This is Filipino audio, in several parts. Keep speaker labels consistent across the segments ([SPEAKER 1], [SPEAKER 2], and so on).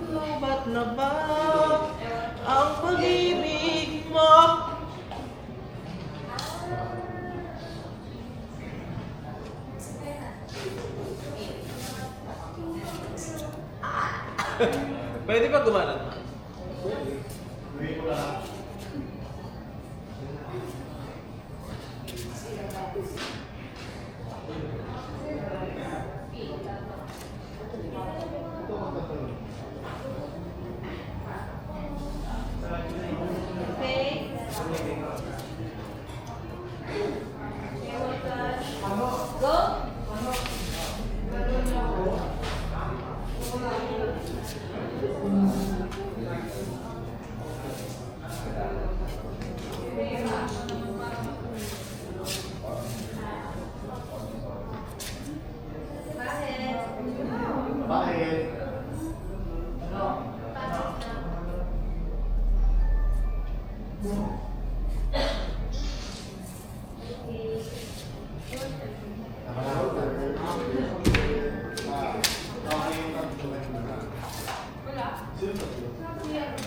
[SPEAKER 1] Lobat na ba ang pag-ibig mo? Pwede ba gumanan?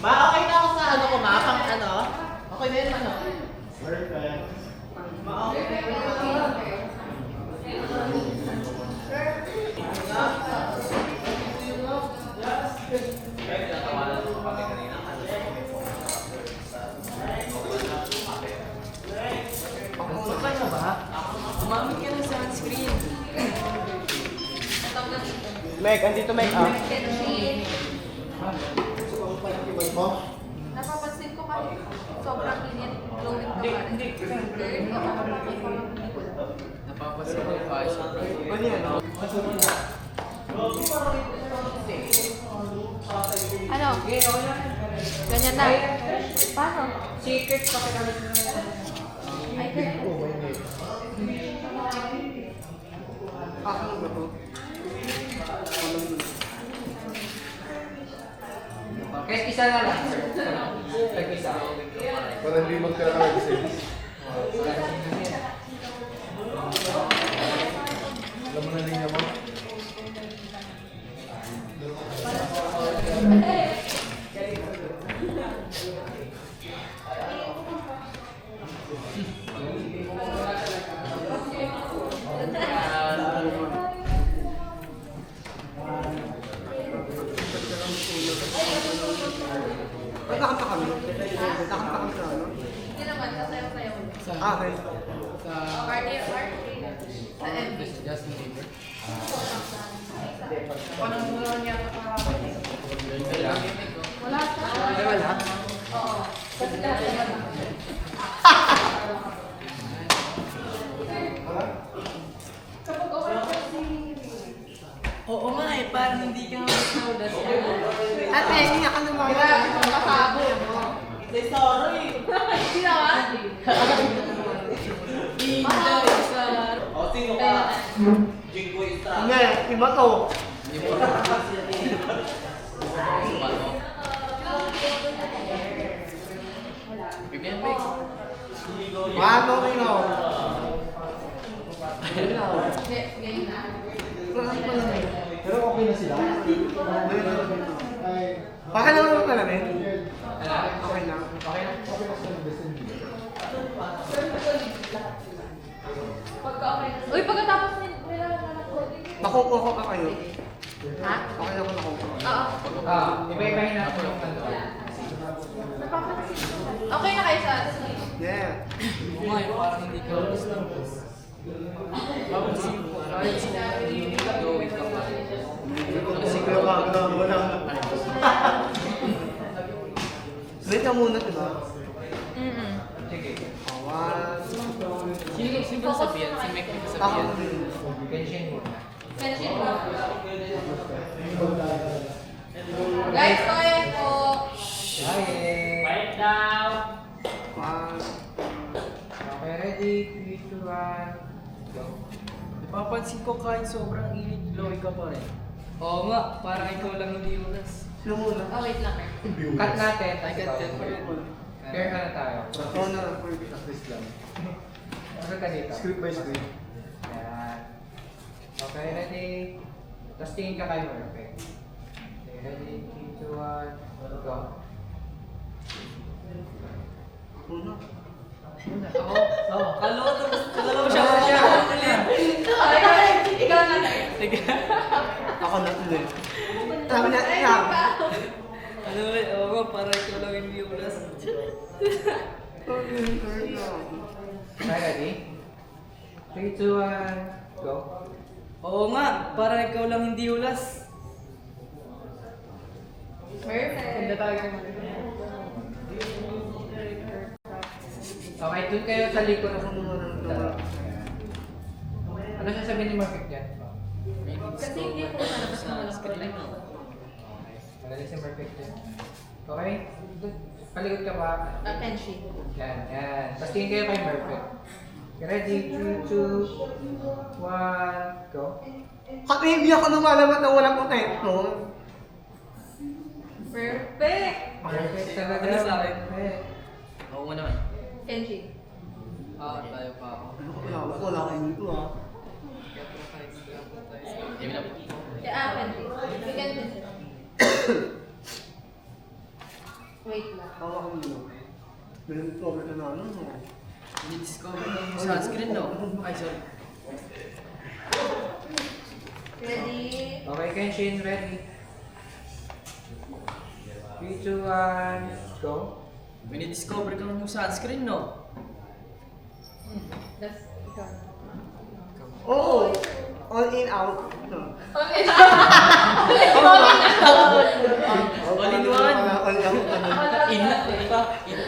[SPEAKER 1] Ma, okay na ako sa ano ko, ma? Pang ano? Okay na yun, ano? Perfect. Ma, okay na yun. Kaya tinatawanan ko kami kanina. Pakulukan na ba? Umamit ka na sa sunscreen. Meg, andito Meg, ah.
[SPEAKER 2] Napapansin ko kasi sobrang init, glowing ka pa rin.
[SPEAKER 1] Hindi.
[SPEAKER 3] Napapansin ko pa siya.
[SPEAKER 1] Ano yan, no?
[SPEAKER 2] Ano? Ganyan na. Paano?
[SPEAKER 1] Secret pa kami.
[SPEAKER 2] Ay, ganyan.
[SPEAKER 3] Kahit isa na lang, sir. Kahit isa.
[SPEAKER 4] Para hindi magkakaroon ng service. Alam mo na linya mo?
[SPEAKER 1] Nakanta kami. Nakanta kami sa ano?
[SPEAKER 2] Hindi naman, sasayaw-sayaw.
[SPEAKER 1] Ah, okay.
[SPEAKER 3] Sa...
[SPEAKER 2] Party. Sa MV.
[SPEAKER 3] Justin Bieber.
[SPEAKER 2] Paano mo naman niya kapahapon? Wala siya.
[SPEAKER 1] Ay, wala.
[SPEAKER 2] Oo. Kasi dati wala. Kapag okay kasi...
[SPEAKER 1] Oo nga eh, parang hindi ka mag-saudas.
[SPEAKER 2] Ate, hindi ka naman. Masabo.
[SPEAKER 1] Say sorry.
[SPEAKER 2] Hindi naman.
[SPEAKER 1] Inday sa... O, sino ka? Jingo Estrada.
[SPEAKER 4] Hindi, iba to.
[SPEAKER 3] Bigyan mo.
[SPEAKER 4] Paano ino?
[SPEAKER 2] Ngayon na.
[SPEAKER 4] Pero okay na sila. Ay,
[SPEAKER 1] Baka naman pala eh.
[SPEAKER 4] okay na. Okay na sila ng Justin Bieber.
[SPEAKER 2] Uy, pagkatapos nila na-recording.
[SPEAKER 1] Makukuha ka kayo.
[SPEAKER 2] Ha?
[SPEAKER 1] Okay na ako nakukuha.
[SPEAKER 2] Oo.
[SPEAKER 3] Iba-ibahin natin yung kanto.
[SPEAKER 2] Napapansin ko. Okay na kayo sa atin.
[SPEAKER 1] Yeah.
[SPEAKER 3] Ngayon, parang hindi ka gusto. Papansin ko, kahit sinabi glowing ka pa.
[SPEAKER 4] Pero bago mo lang.
[SPEAKER 1] Wait ka muna, diba?
[SPEAKER 3] Sige.
[SPEAKER 1] One.
[SPEAKER 3] Sino sabihan? Si Mick yung
[SPEAKER 1] Ako
[SPEAKER 3] sabihan.
[SPEAKER 1] rin.
[SPEAKER 3] Genshin muna.
[SPEAKER 2] Mention mo. Guys, kaya po.
[SPEAKER 3] Quiet down.
[SPEAKER 1] One.
[SPEAKER 3] Okay, ready? 3, 2, 1. Go.
[SPEAKER 5] Napapansin ko kahit sobrang init, glowy ka pa rin.
[SPEAKER 3] Oo nga, parang ikaw lang hindi ulas.
[SPEAKER 1] Sino muna?
[SPEAKER 2] Oh, wait lang.
[SPEAKER 3] Cut natin.
[SPEAKER 5] I got that for you.
[SPEAKER 3] Fair ka na tayo.
[SPEAKER 1] Oo na.
[SPEAKER 4] Practice lang.
[SPEAKER 3] Ano ka dito?
[SPEAKER 4] Script by script.
[SPEAKER 3] Yan. Okay, ready? Tapos tingin ka kay Perfect. Okay, ready? 3, 2, 1, go.
[SPEAKER 1] Uno.
[SPEAKER 5] Ako? Oo. Kalawa siya.
[SPEAKER 2] Ikaw na tayo.
[SPEAKER 5] Sige.
[SPEAKER 1] Ako na ulit. Tama na, tama.
[SPEAKER 5] Ano ulit? Oo, para ikaw lang hindi ulas.
[SPEAKER 3] Okay, ready? 3, 2, 1, go.
[SPEAKER 5] Oo nga, para ikaw lang hindi ulas.
[SPEAKER 2] Perfect.
[SPEAKER 3] Okay, dun kayo sa likod ng ano sasabihin ni Perfect dyan?
[SPEAKER 2] Kasi hindi ako nalabas ng walang
[SPEAKER 5] screen.
[SPEAKER 3] Magaling si Perfect dyan. Okay? Palikod ka pa.
[SPEAKER 2] Kenshi.
[SPEAKER 3] Yan, yan. Tapos tingin kayo kay Perfect. Ready? 3, 2, 1, go.
[SPEAKER 1] Kasi hindi ako lumalamat na walang protekto.
[SPEAKER 2] Perfect.
[SPEAKER 3] Perfect talaga.
[SPEAKER 5] Ano sa akin?
[SPEAKER 3] Perfect.
[SPEAKER 5] Oo nga naman.
[SPEAKER 2] Kenshi.
[SPEAKER 5] Tayo pa ako.
[SPEAKER 1] Wala kayo dito ah.
[SPEAKER 5] Game na.
[SPEAKER 2] Kenshi. You can visit. Wait lang.
[SPEAKER 1] Hawak ko nyo. Pinag-cover ka na ano.
[SPEAKER 5] Discover ng sunscreen, no? Ay, sorry.
[SPEAKER 2] Ready?
[SPEAKER 3] Okay, Kenshin, ready? 3, 2, 1, go.
[SPEAKER 5] May na-discover ka ng sunscreen, no?
[SPEAKER 2] That's ikaw.
[SPEAKER 1] Oo. All in out.
[SPEAKER 2] Okay.
[SPEAKER 5] All in one.
[SPEAKER 1] All in out.
[SPEAKER 5] In na. In.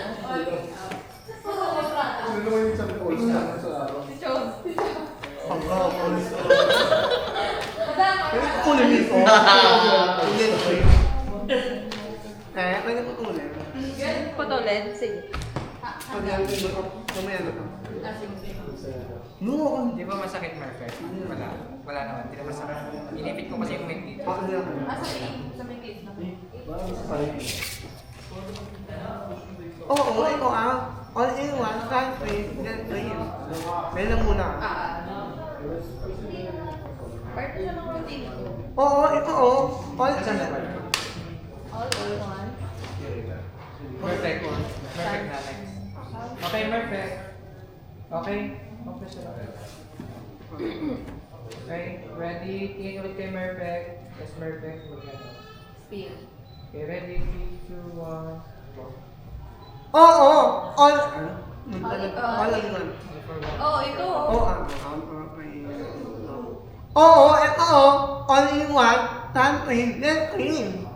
[SPEAKER 4] Ano naman yung sabi ko sa araw?
[SPEAKER 2] Si Chod.
[SPEAKER 1] Kunin nito. Kunin ko. May nakukunin.
[SPEAKER 2] Photolen. Sige.
[SPEAKER 1] Pag yan, mamaya na to.
[SPEAKER 2] Sige.
[SPEAKER 1] No,
[SPEAKER 3] Di ba masakit, Perfect? Wala. Wala naman. Di na masakit. Inipit ko kasi yung may teeth.
[SPEAKER 1] ako na ako.
[SPEAKER 2] Sa may case na.
[SPEAKER 1] Oo, ito ah. All in one, country, then green. May lang muna.
[SPEAKER 2] Part na ng routine ko.
[SPEAKER 1] Oo, ito oh. All
[SPEAKER 3] Nasaan na ba?
[SPEAKER 2] All in one.
[SPEAKER 3] Perfect. Perfect na next. Okay, perfect. Okay. Okay siya. Okay, ready? Tingin ulit kay Perfect. Yes, Perfect.
[SPEAKER 2] Speed.
[SPEAKER 3] Okay, ready? 3, 2, 1, go.
[SPEAKER 1] Oo, all.
[SPEAKER 2] All
[SPEAKER 1] in one.
[SPEAKER 2] Oh, ito.
[SPEAKER 1] Oo, Oo, ito oh. All in one, country, then green.